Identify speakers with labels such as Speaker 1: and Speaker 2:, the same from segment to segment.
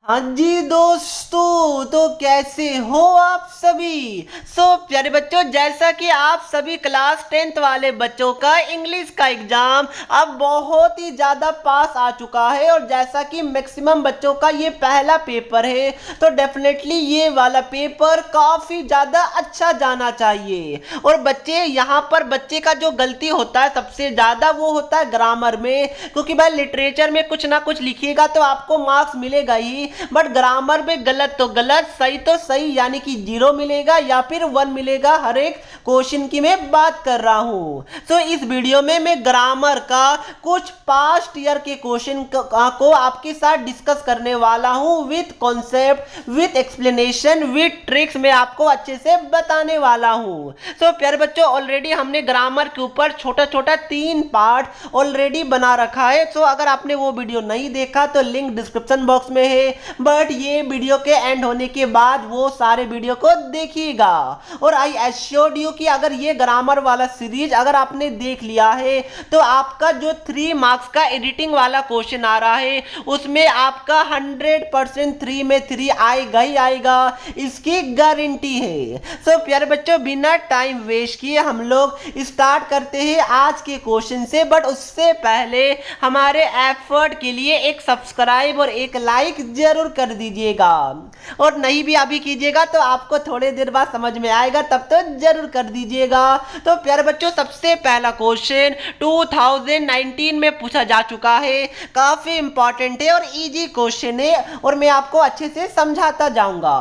Speaker 1: हाँ जी दोस्तों, तो कैसे हो आप सभी। प्यारे बच्चों, जैसा कि आप सभी क्लास 10th वाले बच्चों का इंग्लिश का एग्जाम अब बहुत ही ज़्यादा पास आ चुका है और जैसा कि मैक्सिमम बच्चों का ये पहला पेपर है, तो डेफिनेटली ये वाला पेपर काफ़ी ज़्यादा अच्छा जाना चाहिए। और बच्चे यहाँ पर बच्चे का जो गलती होता है सबसे ज़्यादा वो होता है ग्रामर में, क्योंकि भाई लिटरेचर में कुछ ना कुछ लिखिएगा तो आपको मार्क्स मिलेगा ही, बट ग्रामर में गलत तो गलत, सही तो सही, यानी कि 0 मिलेगा या फिर 1 मिलेगा हर एक क्वेश्चन की मैं बात कर रहा हूं। तो इस वीडियो में मैं ग्रामर का कुछ पास्ट ईयर के क्वेश्चन को आपके साथ डिस्कस करने वाला हूं, with concept, with explanation, with tricks मैं आपको अच्छे से बताने वाला हूं। प्यारे बच्चों, ऑलरेडी हमने ग्रामर के ऊपर छोटा छोटा 3 पार्ट ऑलरेडी बना रखा है। अगर आपने वो वीडियो नहीं देखा तो लिंक डिस्क्रिप्शन बॉक्स में है, बट ये वीडियो के एंड होने के बाद वो सारे वीडियो को देखिएगा। और आई एश्योर्ड यू कि अगर ये ग्रामर वाला सीरीज अगर आपने देख लिया है तो आपका जो 3 मार्क्स का एडिटिंग वाला क्वेश्चन आ रहा है उसमें आपका 100% 3 में 3 आएगा ही आएगा, इसकी गारंटी है। प्यारे बच्चों, बिना टाइम वेस्ट किए हम लोग स्टार्ट करते हैं आज के क्वेश्चन से। बट उससे पहले हमारे एफर्ट के लिए एक सब्सक्राइब और एक लाइक जरूर कर दीजिएगा, और नहीं भी अभी कीजिएगा तो आपको थोड़े देर बाद समझ में आएगा, तब तो जरूर कर दीजिएगा। तो प्यारे बच्चों, सबसे पहला क्वेश्चन 2019 में पूछा जा चुका है, काफी इंपॉर्टेंट है और इजी क्वेश्चन है और मैं आपको अच्छे से समझाता जाऊंगा।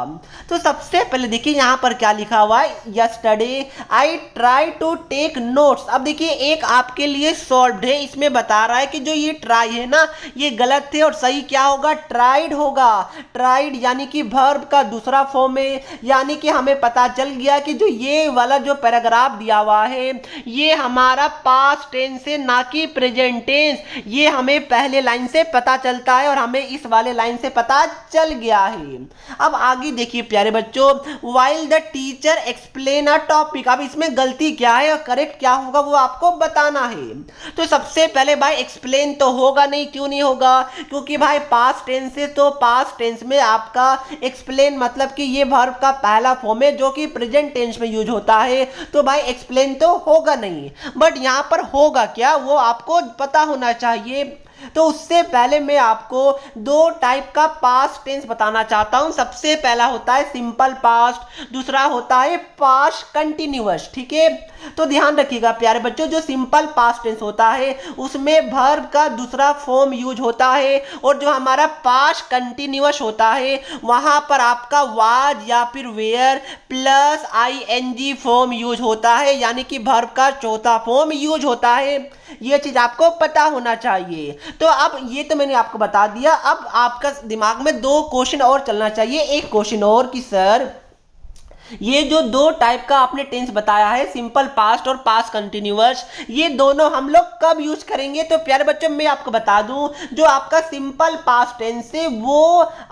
Speaker 1: तो सबसे पहले देखिए यहाँ पर क्या लिखा हुआ है, yesterday I try to take notes. अब देखिए एक आपके लिए सॉल्व्ड है, इसमें बता रहा है कि जो ये ट्राई है ना ये गलत है और सही क्या होगा, ट्राइड होगा। ट्राइड यानी कि वर्ब का दूसरा फॉर्म है, यानी कि हमें पता चल गया कि जो ये वाला जो पैराग्राफ दिया हुआ है ये हमारा पास्ट टेंस है ना कि प्रेजेंट टेंस। ये हमें पहले लाइन से पता चलता है और हमें इस वाले लाइन से पता चल गया है। अब आगे देखिए प्यारे बच्चों, while the teacher explain a topic. अब इसमें गलती क्या है और करेक्ट क्या होगा वो आपको बताना है। तो सबसे पहले भाई एक्सप्लेन तो होगा नहीं, क्यों नहीं होगा, क्योंकि भाई पास्ट टेंस है तो पास्ट टेंस में आपका एक्सप्लेन मतलब कि ये वर्ब का पहला फॉर्म है जो कि प्रेजेंट टेंस में यूज होता है, तो भाई एक्सप्लेन तो होगा नहीं। बट यहां पर होगा क्या वो आपको पता होना चाहिए। तो उससे पहले मैं आपको 2 टाइप का पास्ट टेंस बताना चाहता हूं। सबसे पहला होता है सिंपल पास्ट, दूसरा होता है पास्ट कंटिन्यूअस। ठीक है, तो ध्यान रखिएगा प्यारे बच्चों, जो सिंपल पास्ट टेंस होता है उसमें वर्ब का दूसरा फॉर्म यूज होता है, और जो हमारा पास्ट कंटिन्यूअस होता है वहां पर आपका वाज या फिर were plus ING form use होता है, यानी कि वर्ब का चौथा फॉर्म यूज होता है। ये चीज आपको पता होना चाहिए। तो अब ये तो मैंने आपको बता दिया, अब आपका दिमाग में 2 क्वेश्चन और चलना चाहिए, एक क्वेश्चन और कि सर ये जो 2 टाइप का आपने टेंस बताया है, सिंपल पास्ट और पास्ट कंटिन्यूअस, ये दोनों हम लोग कब यूज करेंगे। तो प्यारे बच्चों मैं आपको बता दूं, जो आपका सिंपल पास्ट टेंस है वो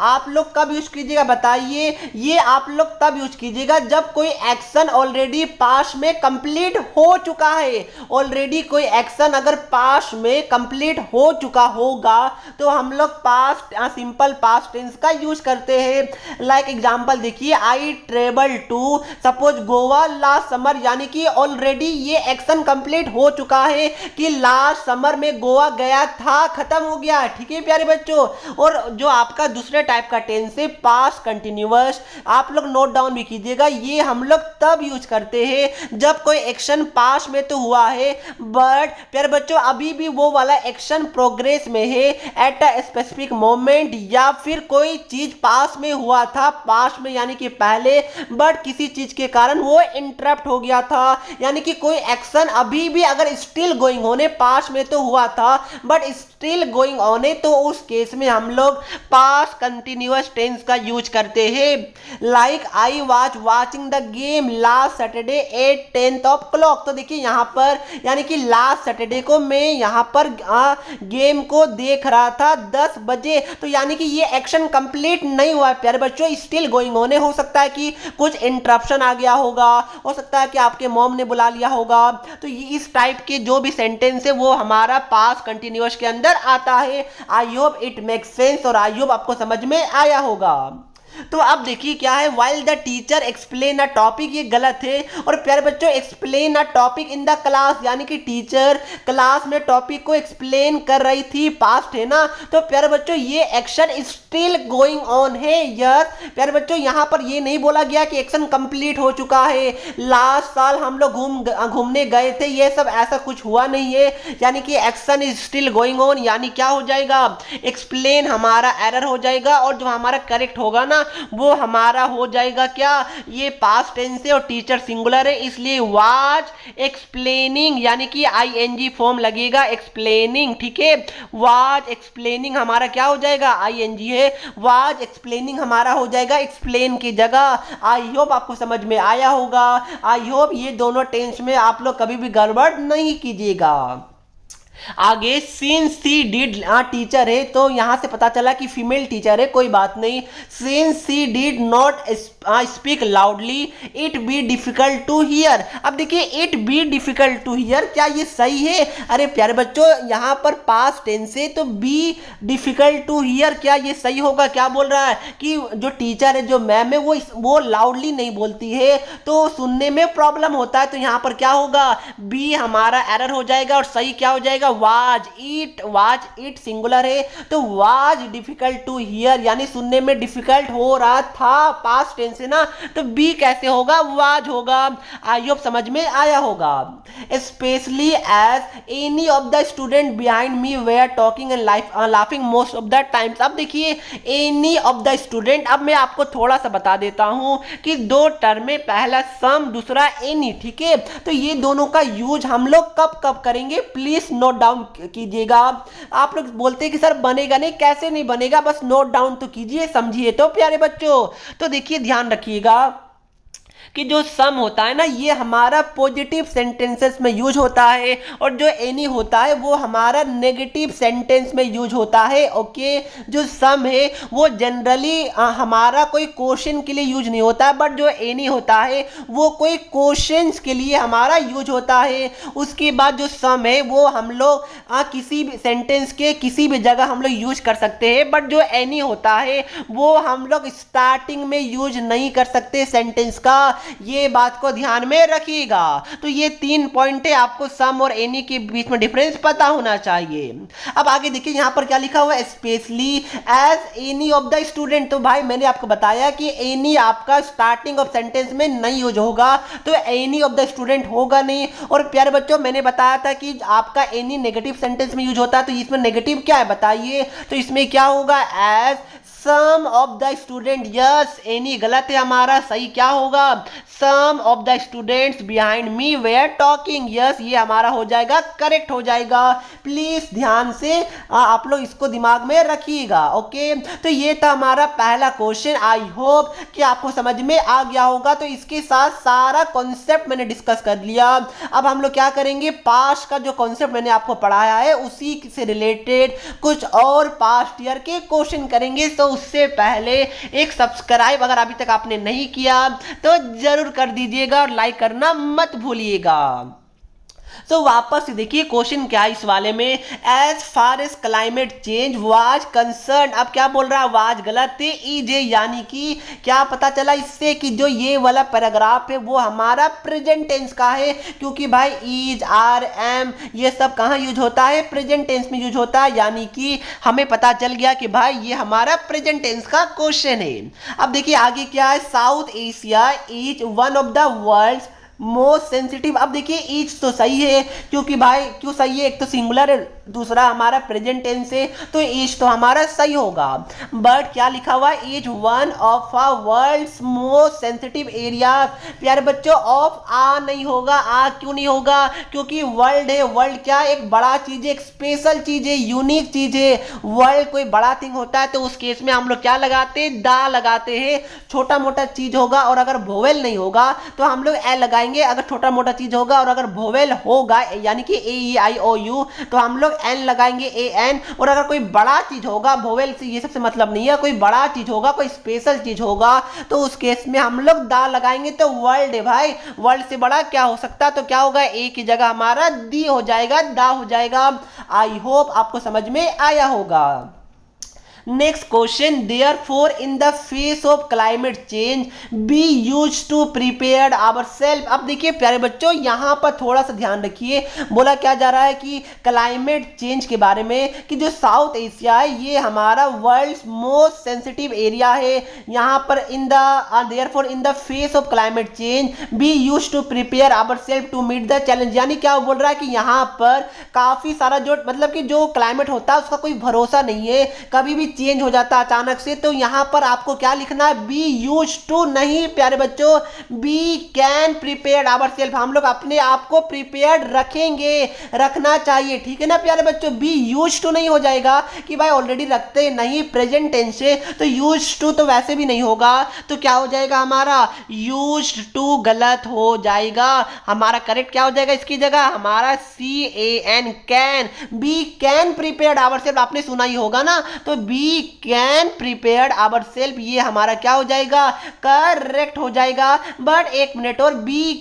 Speaker 1: आप लोग कब यूज कीजिएगा बताइए। ये आप लोग तब यूज कीजिएगा जब कोई एक्शन ऑलरेडी पास्ट में कंप्लीट हो चुका है। ऑलरेडी कोई एक्शन अगर पास्ट में कंप्लीट हो चुका होगा तो हम लोग पास्ट सिंपल पास्ट टेंस का यूज करते हैं। लाइक एग्जांपल देखिए, I travel to suppose Goa last summer, यानी कि ऑलरेडी ये एक्शन कंप्लीट हो चुका है कि लास्ट समर में गोवा गया था, खत्म हो गया। ठीक है प्यारे बच्चों, और जो आपका दूसरे टाइप का टेंस है पास्ट कंटिन्यूअस, आप लोग नोट डाउन भी कीजिएगा, ये हम लोग तब यूज करते हैं जब कोई एक्शन पास्ट में तो हुआ है बट प्यारे बच्चों अभी भी वो वाला एक्शन प्रोग्रेस में है एट अ स्पेसिफिक मोमेंट, या फिर कोई चीज पास्ट में हुआ था, पास्ट में यानी कि पहले, बट किसी चीज के कारण वो इंटरप्ट हो गया था, यानी कि कोई एक्शन अभी भी अगर स्टिल गोइंग होने, पास्ट में तो हुआ था बट स्टिल गोइंग ऑन है, तो उस केस में हम लोग पास्ट कंटिन्यूअस टेंस का यूज करते हैं। Like I was watching the game last Saturday at 10 o'clock। तो देखिए यहाँ पर यानी कि लास्ट सैटरडे को मैं यहाँ पर गेम को देख रहा था 10 बजे, तो यानी कि ये एक्शन कंप्लीट नहीं हुआ प्यारे बच्चों, स्टिल गोइंग ऑन है। हो सकता है कि कुछ इंटरप्शन आ गया होगा, हो सकता है कि आपके मॉम ने बुला लिया होगा, तो ये इस टाइप के जो भी सेंटेंस है वो हमारा पास्ट कंटिन्यूअस के अंदर आता है। I hope it make sense और आई होप आपको समझ में आया होगा। तो अब देखिए क्या है, while the teacher explain a topic, ये गलत है। और प्यारे बच्चों explain a topic in the class, यानी कि टीचर क्लास में टॉपिक को एक्सप्लेन कर रही थी, पास्ट है ना। तो प्यारे बच्चों ये एक्शन स्टिल गोइंग ऑन है। यस प्यारे बच्चों यहाँ पर ये नहीं बोला गया कि एक्शन कंप्लीट हो चुका है, लास्ट साल हम लोग घूमने गए थे, ये सब ऐसा कुछ हुआ नहीं है। यानी कि action is still going on, यानी क्या हो जाएगा, एक्सप्लेन हमारा एरर हो जाएगा और जो हमारा करेक्ट होगा ना वो हमारा हो जाएगा क्या, ये पास्ट टेंस है और टीचर सिंगुलर है, इसलिए वाज एक्सप्लेनिंग, यानी कि आईएनजी फॉर्म लगेगा एक्सप्लेनिंग। ठीक है, वाज एक्सप्लेनिंग हमारा क्या हो जाएगा, आईएनजी है, वाज एक्सप्लेनिंग हमारा हो जाएगा एक्सप्लेन की जगह। आई होप आपको समझ में आया होगा। आई होप ये दोनों टेंस में आप लोग कभी भी गड़बड़ नहीं कीजिएगा। आगे सिंस सी डिड, टीचर है तो यहां से पता चला कि फीमेल टीचर है, कोई बात नहीं। Since she did not speak loudly it be difficult to hear. अब देखिए it be difficult to hear, क्या ये सही है? अरे प्यारे बच्चों यहाँ पर पास्ट टेंस है तो बी डिफिकल्ट टू हियर, क्या ये सही होगा? क्या बोल रहा है कि जो टीचर है, जो मैम है, वो लाउडली नहीं बोलती है तो सुनने में प्रॉब्लम होता है, तो यहाँ पर क्या होगा, बी हमारा एरर हो जाएगा और सही क्या हो जाएगा, वाज इट सिंगुलर है तो वाज डिफिकल्ट टू हियर, यानी सुनने में डिफिकल्ट हो रहा था, पास्ट टेंस है ना, तो बी कैसे होगा, वाज होगा। आई होप समझ में आया होगा। Specially as any of the student behind me were talking and laughing most of the times. अब देखिए एनी ऑफ द स्टूडेंट, अब मैं आपको थोड़ा सा बता देता हूं कि दो टर्म में, पहला सम दूसरा एनी, ठीक है, तो ये दोनों का यूज हम लोग कब कब करेंगे, प्लीज नोट डाउन कीजिएगा। आप लोग बोलते हैं कि सर बनेगा नहीं, कैसे नहीं बनेगा, बस नोट डाउन तो कीजिए, समझिए तो प्यारे बच्चों। तो देखिए ध्यान रखिएगा कि जो सम होता है ना ये हमारा पॉजिटिव सेंटेंसेस में यूज होता है और जो एनी होता है वो हमारा नेगेटिव सेंटेंस में यूज होता है। ओके, जो सम है वो जनरली हमारा कोई क्वेश्चन के लिए यूज नहीं होता है, बट जो एनी होता है वो कोई क्वेश्चंस के लिए हमारा यूज होता है। उसके बाद जो सम है वो हम लोग किसी भी सेंटेंस के किसी भी जगह हम लोग यूज कर सकते हैं, बट जो एनी होता है वो हम लोग स्टार्टिंग में यूज नहीं कर सकते सेंटेंस का, ये बात को ध्यान में रखिएगा। तो ये 3 पॉइंट है, आपको सम और एनी के बीच में डिफरेंस पता होना चाहिए। अब आगे देखिए यहां पर क्या लिखा हुआ है, specially as any of the student. तो भाई मैंने आपको बताया कि एनी आपका स्टार्टिंग ऑफ सेंटेंस में नहीं यूज होगा, तो एनी ऑफ द स्टूडेंट होगा नहीं। और प्यारे बच्चों मैंने बताया था कि आपका एनी नेगेटिव सेंटेंस में यूज होता है, तो इसमें नेगेटिव क्या है बताइए, तो इसमें क्या होगा, as some of the student. Yes any गलत है हमारा, सही क्या होगा, some of the students behind me were talking. Yes ये हमारा हो जाएगा, करेक्ट हो जाएगा। प्लीज ध्यान से आप लोग इसको दिमाग में रखिएगा। ओके, तो ये था हमारा पहला क्वेश्चन। आई होप कि आपको समझ में आ गया होगा। तो इसके साथ सारा कॉन्सेप्ट मैंने डिस्कस कर लिया। अब हम लोग क्या करेंगे, पास्ट का जो कॉन्सेप्ट मैंने आपको पढ़ाया है उसी से रिलेटेड कुछ और पास्ट ईयर के क्वेश्चन करेंगे। तो उससे पहले एक सब्सक्राइब अगर अभी तक आपने नहीं किया तो जरूर कर दीजिएगा और लाइक करना मत भूलिएगा। तो वापस से देखिए क्वेश्चन क्या है इस वाले में, as far as climate change was concern. अब क्या बोल रहा है, वाज गलत है, इज, यानी कि क्या पता चला इससे कि जो ये वाला पैराग्राफ है वो हमारा प्रेजेंट टेंस का है, क्योंकि भाई इज, आर, एम ये सब कहाँ यूज होता है, प्रेजेंट टेंस में यूज होता है। यानी कि हमें पता चल गया कि भाई ये हमारा प्रेजेंट टेंस का क्वेश्चन है। अब देखिए आगे क्या है, south Asia is one of the world most sensitive. अब देखिए ईच तो सही है, क्योंकि भाई क्यों सही है, एक तो सिंगुलर है, दूसरा हमारा प्रेजेंट टेंस है, तो ईच तो हमारा सही होगा। बट क्या लिखा हुआ है, each one of a world's most sensitive area. प्यारे बच्चों ऑफ आ नहीं होगा, आ क्यों नहीं होगा, क्योंकि वर्ल्ड है, वर्ल्ड क्या एक बड़ा चीज है, एक स्पेशल चीज है, यूनिक चीज है। वर्ल्ड कोई बड़ा थिंग होता है तो उस केस में हम लोग क्या लगाते हैं, दा लगाते हैं। छोटा मोटा चीज होगा और अगर वोवेल नहीं होगा तो हम लोग ए लगाएंगे, अगर छोटा मोटा चीज होगा और अगर वोवेल होगा यानी कि ए ई आई ओ यू तो हम लोग एन लगाएंगे, ए एन। और अगर कोई बड़ा चीज होगा, वोवेल से ये सबसे मतलब नहीं है, कोई बड़ा चीज होगा, कोई स्पेशल चीज होगा, तो उस केस में हम लोग दा लगाएंगे। तो वर्ल्ड है भाई, वर्ल्ड से बड़ा क्या हो सकता है? तो क्या होगा, ए की जगह हमारा दी हो जाएगा, दा हो जाएगा। आई होप आपको समझ में आया होगा। Next question, therefore in the face of climate change we use to prepare our self. अब देखिए प्यारे बच्चों, यहां पर थोड़ा सा ध्यान रखिए। बोला क्या जा रहा है कि क्लाइमेट चेंज के बारे में, कि जो साउथ एशिया है ये हमारा वर्ल्ड मोस्ट सेंसिटिव एरिया है। यहां पर in the therefore in the face of climate change we use to prepare our self to meet the challenge. यानी क्या बोल रहा है कि यहां पर काफी सारा जो मतलब कि जो क्लाइमेट होता है उसका कोई भरोसा नहीं है, कभी भी चेंज हो जाता है अचानक से। तो यहां पर आपको क्या लिखना है, बी यूज टू नहीं प्यारे बच्चों, we can prepare our self. हम लोग अपने आप को प्रिपेयर्ड रखेंगे, रखना चाहिए, ठीक है ना प्यारे बच्चों। बी यूज टू नहीं हो जाएगा कि भाई ऑलरेडी रखते नहीं, प्रेजेंट टेंस से, तो यूज टू तो वैसे भी नहीं होगा। तो क्या हो जाएगा हमारा, यूज टू गलत हो जाएगा। हमारा करेक्ट क्या हो जाएगा इसकी जगह, हमारा C A N can, B can prepare our self. आपने सुना ही होगा ना, तो B can prepare our self ये हमारा क्या हो जाएगा, करेक्ट हो जाएगा। बट एक मिनट, और बी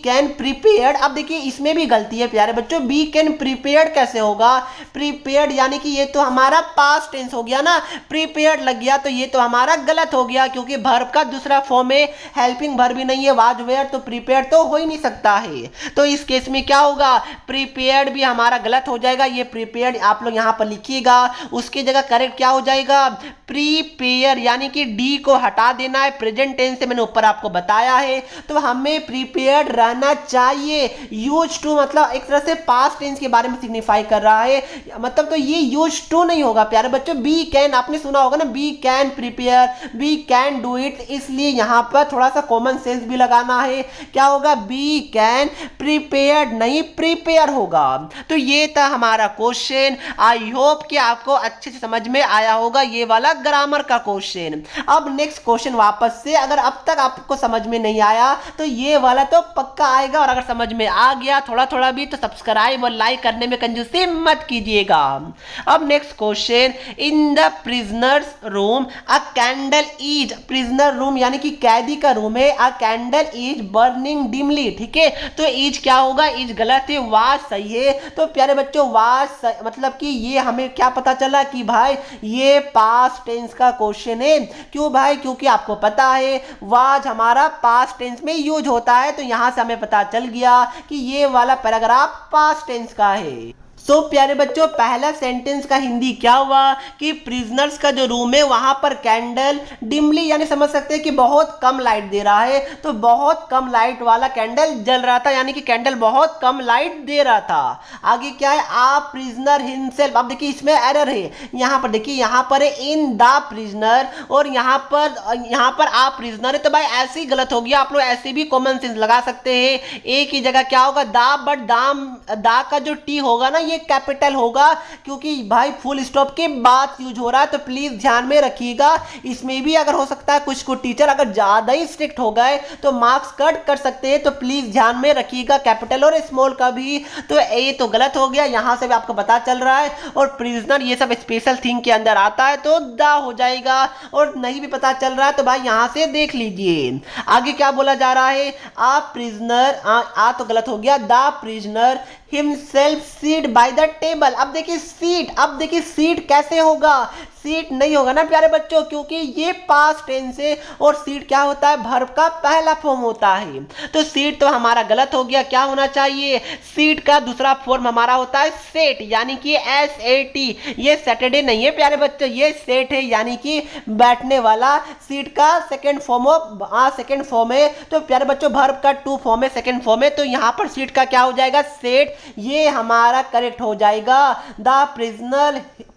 Speaker 1: कैन प्रिपेयर, अब देखिए इसमें भी गलती है प्यारे बच्चों। बी कैन प्रिपेयर कैसे होगा, प्रिपेयर्ड यानी कि ये तो हमारा पास्ट टेंस हो गया ना, प्रिपेयर्ड लग गया तो ये तो हमारा गलत हो गया, क्योंकि वर्ब का दूसरा फॉर्म है, हेल्पिंग वर्ब भी नहीं है, वाज वेयर, तो प्रिपेयर तो हो ही नहीं सकता है। तो इस केस में क्या होगा, प्रिपेयर्ड भी हमारा गलत हो जाएगा। ये प्रिपेयर्ड आप लोग यहां पर लिखिएगा, उसकी जगह करेक्ट क्या हो जाएगा, प्रीपेयर, यानी कि डी को हटा देना है। प्रेजेंट टेंस से मैंने ऊपर आपको बताया है, तो हमें प्रीपेयर्ड रहना चाहिए। यूज टू मतलब एक तरह से पास्ट टेंस के बारे में सिग्निफाई कर रहा है, मतलब तो ये यूज टू नहीं होगा प्यारे बच्चों। बी कैन आपने सुना होगा ना, we can prepare, we can do it, इसलिए यहां पर थोड़ा सा कॉमन सेंस भी लगाना है। क्या होगा, बी कैन प्रिपेयर्ड नहीं प्रिपेयर होगा। तो ये था हमारा क्वेश्चन। आई होप कि आपको अच्छे से समझ में आया होगा ये वाला ग्रामर का क्वेश्चन। अब नेक्स्ट क्वेश्चन वापस से, अगर अब तक आपको समझ में नहीं आया तो ये वाला तो पक्का आएगा, और अगर समझ में आ गया थोड़ा थोड़ा भी तो सब्सक्राइब और लाइक करने में कंजूसी मत कीजिएगा। अब next question, in the prisoners room a candle is, prisoner room यानी कि कैदी का रूम है, अ कैंडल इज बर्निंग डिमली, ठीक है। तो इज क्या होगा, इज गलत है, वाज सही है। तो प्यारे बच्चों वाज मतलब कि ये हमें क्या पता चला कि भाई ये पास्ट टेंस का क्वेश्चन है। क्यों भाई, क्योंकि आपको पता है वाज हमारा पास्ट टेंस में यूज होता है, तो यहां से हमें पता चल गया कि ये वाला पैराग्राफ पास्ट टेंस का है। सो प्यारे बच्चों, पहला सेंटेंस का हिंदी क्या हुआ कि प्रिजनर्स का जो रूम है वहां पर कैंडल डिमली, यानी समझ सकते हैं कि बहुत कम लाइट दे रहा है, तो बहुत कम लाइट वाला कैंडल जल रहा था, यानी कि कैंडल बहुत कम लाइट दे रहा था। आगे क्या है, आ प्रिजनर हिमसेल्फ। अब देखिए इसमें एरर है, यहां पर देखिए, यहां पर है इन द प्रिजनर, और यहां पर आ प्रिजनर है, तो भाई ऐसे ही गलत हो गया। आप लोग ऐसे भी कॉमन सेंस लगा सकते हैं, ए की जगह क्या होगा दा, बट दा का जो टी होगा ना ये कैपिटल होगा, क्योंकि भाई फुल स्टॉप के बाद यूज हो रहा है, तो प्लीज ध्यान में रखिएगा। इसमें भी अगर हो सकता है कुछ टीचर अगर ज्यादा ही स्ट्रिक्ट हो गए तो मार्क्स कट कर सकते हैं, तो प्लीज ध्यान में रखिएगा कैपिटल और स्मॉल का भी। तो ए तो गलत हो गया, यहां से भी आपको पता चल रहा है, और प्रिजनर ये सब स्पेशल थिंग के अंदर आता है तो दा हो जाएगा, और नहीं भी पता चल रहा है तो भाई यहां से देख लीजिए। आगे क्या बोला जा रहा है, आ प्रिजनर, आ तो गलत हो गया, the prisoner himself seat by the table. अब देखिए सीट कैसे होगा, सीट नहीं होगा ना प्यारे बच्चों, क्योंकि ये पास्ट टेंस है, और सीट क्या होता है, वर्ब का पहला फॉर्म होता है। तो सीट तो हमारा गलत हो गया, क्या होना चाहिए, सीट का दूसरा फॉर्म हमारा होता है सेट, यानी कि SAT। ये सैटरडे नहीं है प्यारे बच्चों, ये सेट है, यानी कि बैठने वाला। सीट का सेकंड फॉर्म है, तो प्यारे बच्चों वर्ब का 2 फॉर्म है, सेकंड फॉर्म है, तो यहां पर सीट का क्या हो जाएगा, सेट। ये हमारा करेक्ट हो जाएगा। The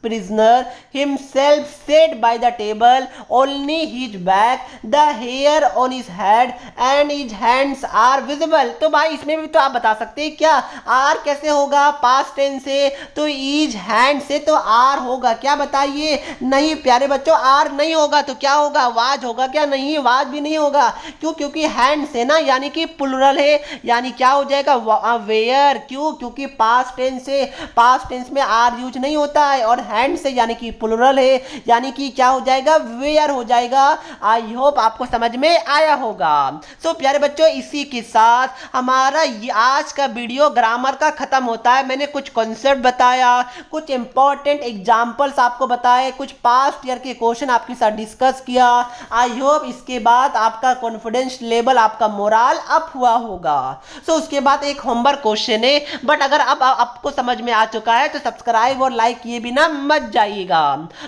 Speaker 1: prisoner himself sat by the table, only his back, the hair on his head and his hands are visible। तो भाई इसमें भी तो आप बता सकते हैं क्या आर कैसे होगा पास्ट टेंस से, तो इज हैंड से तो आर होगा, क्या बताइए? नहीं प्यारे बच्चों आर नहीं होगा, तो क्या होगा? वाज होगा क्या? नहीं वाज भी नहीं होगा, क्यों? क्योंकि हैंड से ना यानी कि प्लुरल है, यानी क्या हो जाएगा? वेयर। क्यों? क्योंकि पास्ट टेंस से, पास्ट टेंस में आर यूज नहीं होता है, और हैंड से यानी कि प्लुरल है, यानी कि क्या हो जाएगा? वेयर हो जाएगा। आई होप आपको समझ में आया होगा। सो प्यारे बच्चों इसी के साथ हमारा आज का वीडियो ग्रामर का खत्म होता है। मैंने कुछ कॉन्सेप्ट बताया, कुछ इंपॉर्टेंट एग्जांपल्स आपको बताए, कुछ पास्ट ईयर के क्वेश्चन आपके साथ डिस्कस किया। आई होप इसके बाद आपका कॉन्फिडेंस लेवल, आपका मोरल अप हुआ होगा। सो उसके बाद एक होमवर्क क्वेश्चन है, बट अगर अब आपको समझ में आ चुका है तो सब्सक्राइब और लाइक किए बिना मत जाइएगा।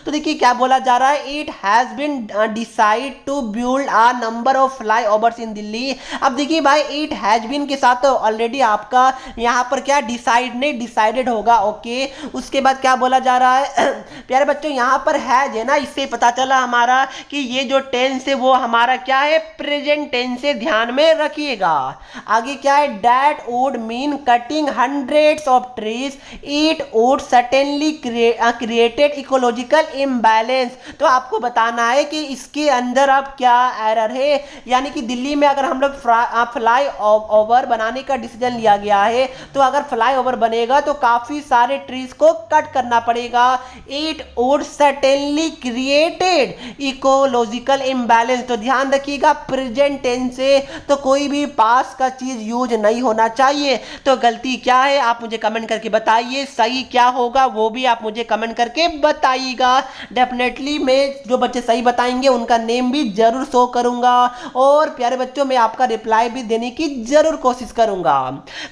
Speaker 1: तो देखिए क्या बोला जा रहा है, it has been decide to build a number of flyovers in Delhi. अब देखिए भाई इट हैज बीन के साथ तो ऑलरेडी आपका यहाँ पर क्या डिसाइड नहीं डिसाइडेड होगा, ओके। उसके बाद क्या बोला जा रहा है प्यारे बच्चों यहाँ पर हैज है ना, इससे पता चला हमारा कि ये जो टेंस है वो हमारा क्या है? प्रेजेंट टेंस से, ध्यान में रखिएगा। आगे क्या है? That would mean cutting hundreds of trees, it would certainly created ecological imbalance. तो आपको बताना है कि इसके अंदर अब क्या एरर है, यानी कि दिल्ली में अगर हम लोग फ्लाई ओवर बनाने का डिसीजन लिया गया है, तो अगर फ्लाई ओवर बनेगा तो काफी सारे ट्रीज को कट करना पड़ेगा। It would certainly created ecological imbalance. तो ध्यान रखिएगा प्रेजेंट टेंस से तो कोई भी पास का चीज यूज नहीं होना चाहिए। तो गलती क्या है आप मुझे कमेंट करके बताइए, सही क्या होगा वो भी आप मुझे कमेंट करके बताइएगा। डेफिनेटली मैं जो बच्चे सही बताएंगे उनका नेम भी जरूर शो करूंगा, और प्यारे बच्चों मैं आपका रिप्लाई भी देने की जरूर कोशिश करूंगा।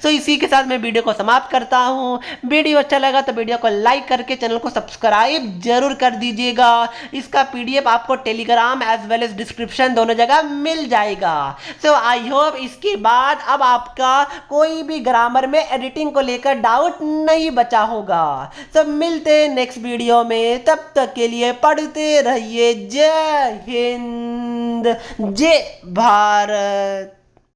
Speaker 1: तो इसी के साथ मैं वीडियो को समाप्त करता हूं। वीडियो अच्छा लगा तो वीडियो को लाइक करके चैनल को सब्सक्राइब जरूर कर दीजिएगा। इसका पीडीएफ आपको Telegram as well as description दोनों जगह मिल जाएगा। सो आई होप इसके बाद अब आपका कोई भी ग्रामर में एडिटिंग को लेकर डाउट नहीं बचा होगा। सब मिलते हैं नेक्स्ट वीडियो में, तब तक के लिए पढ़ते रहिए। जय हिंद, जय भारत।